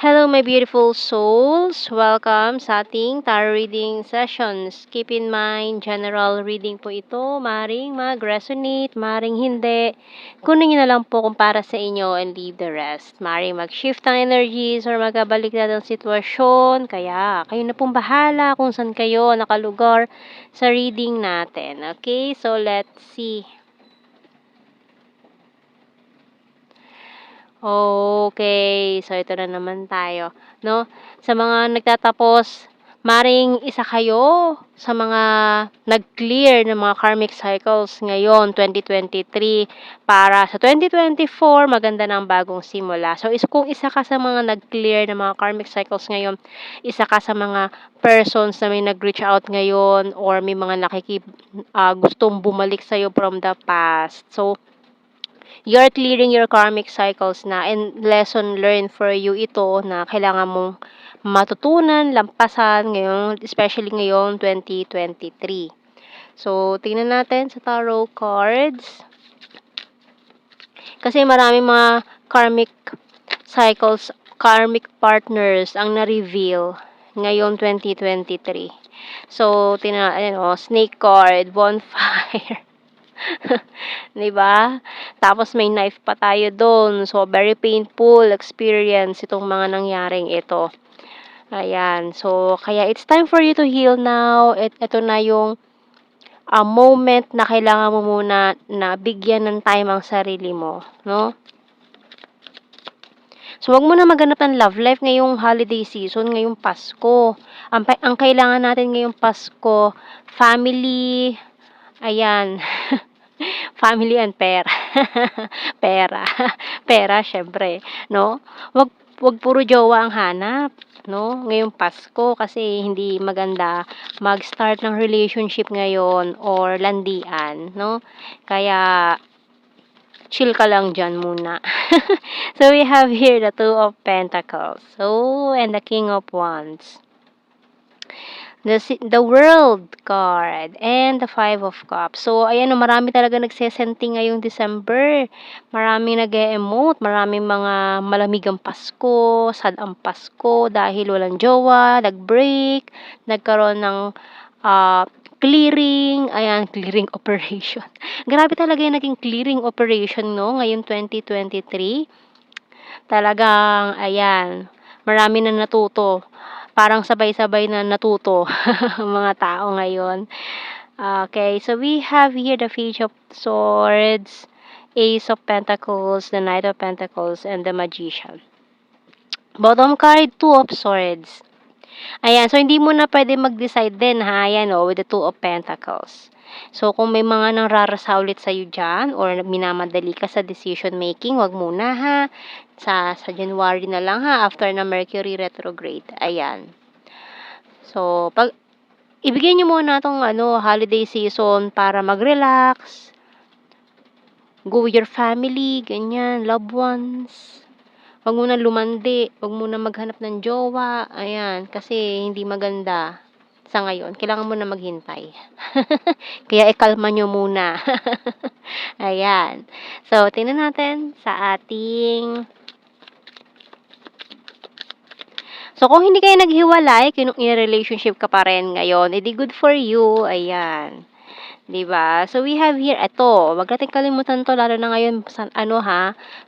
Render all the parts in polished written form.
Hello, my beautiful souls. Welcome sa ating tarot reading sessions. Keep in mind, general reading po ito. Maring mag-resonate, maring hindi. Kunin nyo na lang po kung para sa inyo and leave the rest. Maring mag-shift ang energies or magkabalik na ng sitwasyon. Kaya, kayo na pong bahala kung saan kayo nakalugar sa reading natin. Okay, so let's see. Okay, so ito na naman tayo, no? Sa mga nagtatapos, maring isa kayo sa mga nag-clear ng mga karmic cycles ngayon, 2023. Para sa 2024, maganda ng bagong simula. So, kung isa ka sa mga nag-clear ng mga karmic cycles ngayon, isa ka sa mga persons na may nag-reach out ngayon or may mga gustong bumalik sa'yo from the past. So, you're clearing your karmic cycles na and lesson learned for you ito na kailangan mong matutunan, lampasan ngayon, especially ngayong 2023. So, tingnan natin sa tarot cards. Kasi maraming mga karmic cycles, karmic partners ang na-reveal ngayong 2023. So, snake card, bonfire. 'Di ba? Tapos may knife pa tayo doon. So, very painful experience itong mga nangyaring ito. Ayan. So, kaya it's time for you to heal now. Ito na yung moment na kailangan mo muna na bigyan ng time ang sarili mo, no? So, wag mo na maghanap ng love life ngayong holiday season, ngayong Pasko. Ang kailangan natin ngayong Pasko, family, ayan. Family and pera. Pera. Pera, syempre, no? Wag puro jowa ang hanap, no? Ngayong Pasko kasi hindi maganda mag-start ng relationship ngayon or landian, no? Kaya chill ka lang dyan muna. So, we have here the Two of Pentacles. So, and the King of Wands. The World card and the Five of Cups. So, ayan, marami talaga nagsesenti ngayong December. Maraming nag-e-emote, maraming mga malamig ang Pasko, sad ang Pasko dahil walang jowa, nag-break, nagkaroon ng clearing, ayan, clearing operation. Grabe talaga yung naging clearing operation, no, ngayong 2023. Talagang, ayan, marami na natuto. Parang sabay-sabay na natuto mga tao ngayon. Okay, so we have here the Page of Swords, Ace of Pentacles, the Knight of Pentacles, and the Magician. Bottom card, Two of Swords. Ayan, so hindi mo na pwede mag-decide din ha, ayan with the Two of Pentacles. So, kung may mga nangrarasa ulit sa'yo dyan or minamadali ka sa decision making, wag muna ha. Sa January na lang ha, after na Mercury retrograde. Ayan. So, ibigay nyo muna itong holiday season para mag-relax. Go with your family, ganyan, loved ones. Wag muna lumandi, wag muna maghanap ng jowa, ayan, kasi hindi maganda sa ngayon. Kailangan mo na maghintay. Kaya ikalma nyo muna. Ayan. So, tingnan natin sa ating... So, kung hindi kayo naghiwalay, kung in-relationship ka pa rin ngayon, edi good for you. Ayan. 'Di ba? So, we have here, ito, wag natin kalimutan to, lalo na ngayon,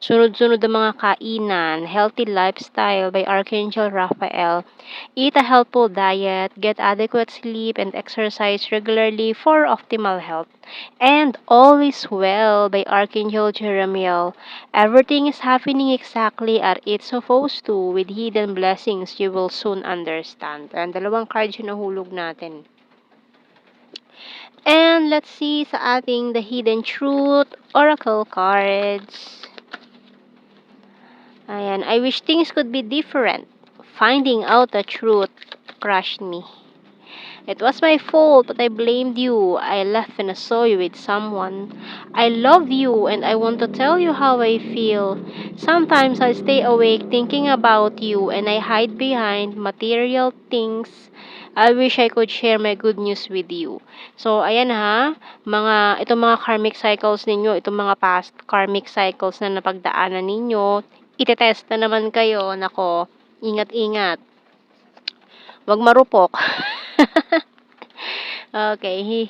sunod-sunod ang mga kainan, healthy lifestyle by Archangel Raphael. Eat a healthful diet, get adequate sleep, and exercise regularly for optimal health. And all is well by Archangel Jeremiel. Everything is happening exactly as it's supposed to, with hidden blessings you will soon understand. And dalawang cards yung nahulog natin. And let's see sa ating The Hidden Truth Oracle cards. Ayan, I wish things could be different. Finding out the truth crushed me. It was my fault, but I blamed you. I left and I saw you with someone. I love you and I want to tell you how I feel. Sometimes I stay awake thinking about you and I hide behind material things. I wish I could share my good news with you. So, ayan ha, itong mga karmic cycles ninyo, itong mga past karmic cycles na napagdaanan ninyo, itetest na naman kayo, nako, Ingat-ingat. Wag marupok. Okay.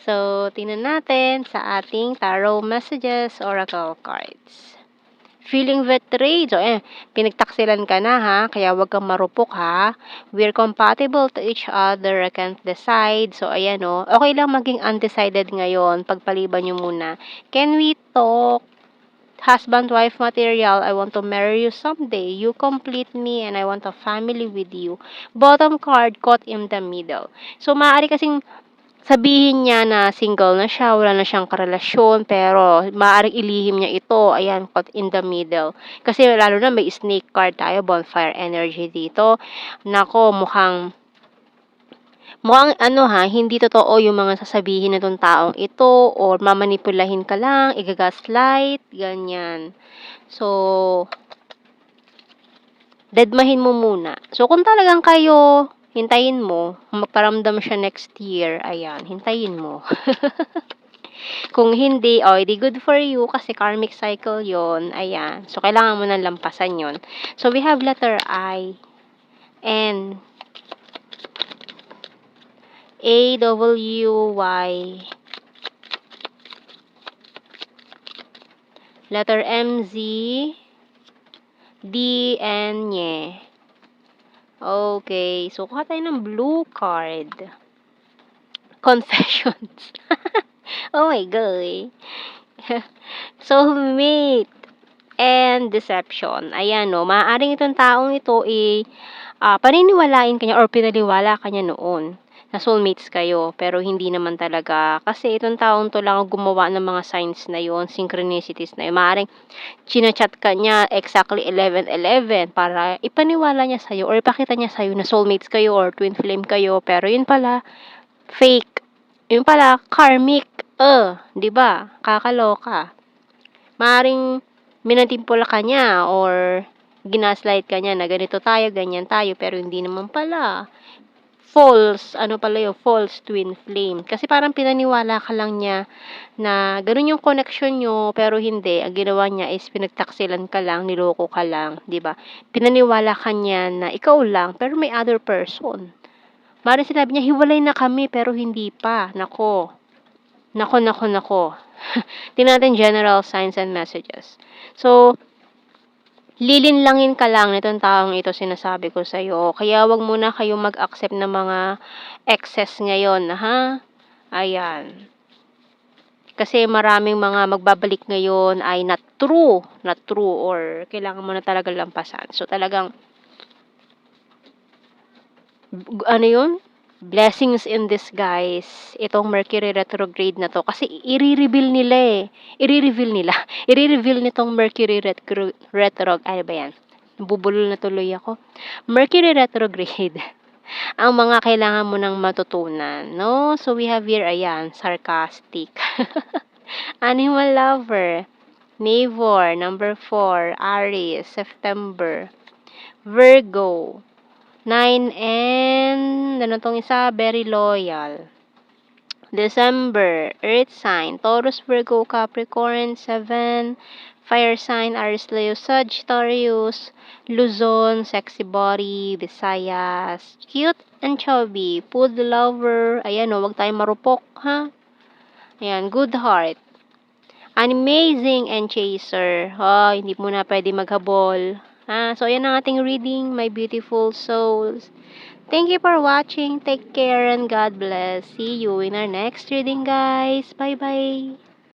So, tingnan natin sa ating tarot messages, oracle cards. Feeling betrayed. So, pinagtaksilan ka na ha, kaya wag kang marupok ha. We're compatible to each other, I can't decide. So, ayan o. Okay lang maging undecided ngayon. Pagpaliban nyo muna. Can we talk? Husband-wife material, I want to marry you someday. You complete me and I want a family with you. Bottom card, caught in the middle. So, maaari kasing sabihin niya na single na siya, wala na siyang karelasyon, pero maaaring ilihim niya ito, ayan, caught in the middle. Kasi lalo na may snake card tayo, bonfire energy dito. Nako, mukhang hindi totoo yung mga sasabihin na tong taong ito, or mamanipulahin ka lang, igagaslight, ganyan. So, dedmahin mo muna. So, kung talagang kayo, hintayin mo, magparamdam siya next year, ayan, hintayin mo. Kung hindi, edi good for you kasi karmic cycle yon. Ayan. So, kailangan mo nang lampasan yon. So, we have letter I, N, A, W, Y, letter M, Z, D, N, Nye. Okay. So, kuha tayo ng blue card. Confessions. Oh my God. Soulmate and deception. Ayan, no. Maaaring itong taong ito paniniwalain kanya or pinaniwala kanya noon na soulmates kayo, pero hindi naman talaga. Kasi itong taong to lang ang gumawa ng mga signs na yon, synchronicities na yun. Maaaring chinachat ka niya exactly 11:11 para ipaniwala niya sa'yo or ipakita niya sa'yo na soulmates kayo or twin flame kayo, pero yun pala, fake. Yun pala, karmic. 'Di ba? Kakaloka. Maaaring minantimpula ka niya or ginaslight ka niya na ganito tayo, ganyan tayo, pero hindi naman pala. False, false twin flame. Kasi parang pinaniwala ka lang niya na ganun yung connection nyo, pero hindi. Ang ginawa niya is pinagtaksilan ka lang, niloko ka lang, di ba? Pinaniwala ka niya na ikaw lang, pero may other person. Maaaring sinabi niya, hiwalay na kami, pero hindi pa. Nako. Tingnan natin general signs and messages. So, lilinlangin ka lang nitong taong ito, sinasabi ko sa'yo. Kaya wag muna kayong mag-accept ng mga excess ngayon, ha? Ayan. Kasi maraming mga magbabalik ngayon ay not true, or kailangan mo na talaga lampasan. So, talagang, blessings in disguise, itong Mercury retrograde na to. Kasi i-reveal nitong Mercury retrograde. Ano ba yan? Nabubulol na tuloy ako. Mercury retrograde. Ang mga kailangan mo nang matutunan, no? So, we have here, ayan, sarcastic. Animal lover. Navor, number 4. Aries, September. Virgo. 9 and tong isa, very loyal. December, earth sign, Taurus, Virgo, Capricorn. 7, fire sign, Aries, Leo, Sagittarius. Luzon, sexy body, Visayas, cute and chubby, food lover. Ayan wag tayong marupok, ha? Ayan, good heart. Amazing and chaser. Hindi mo na pwede maghabol. So, ayan ang ating reading, my beautiful souls. Thank you for watching. Take care and God bless. See you in our next reading, guys. Bye-bye.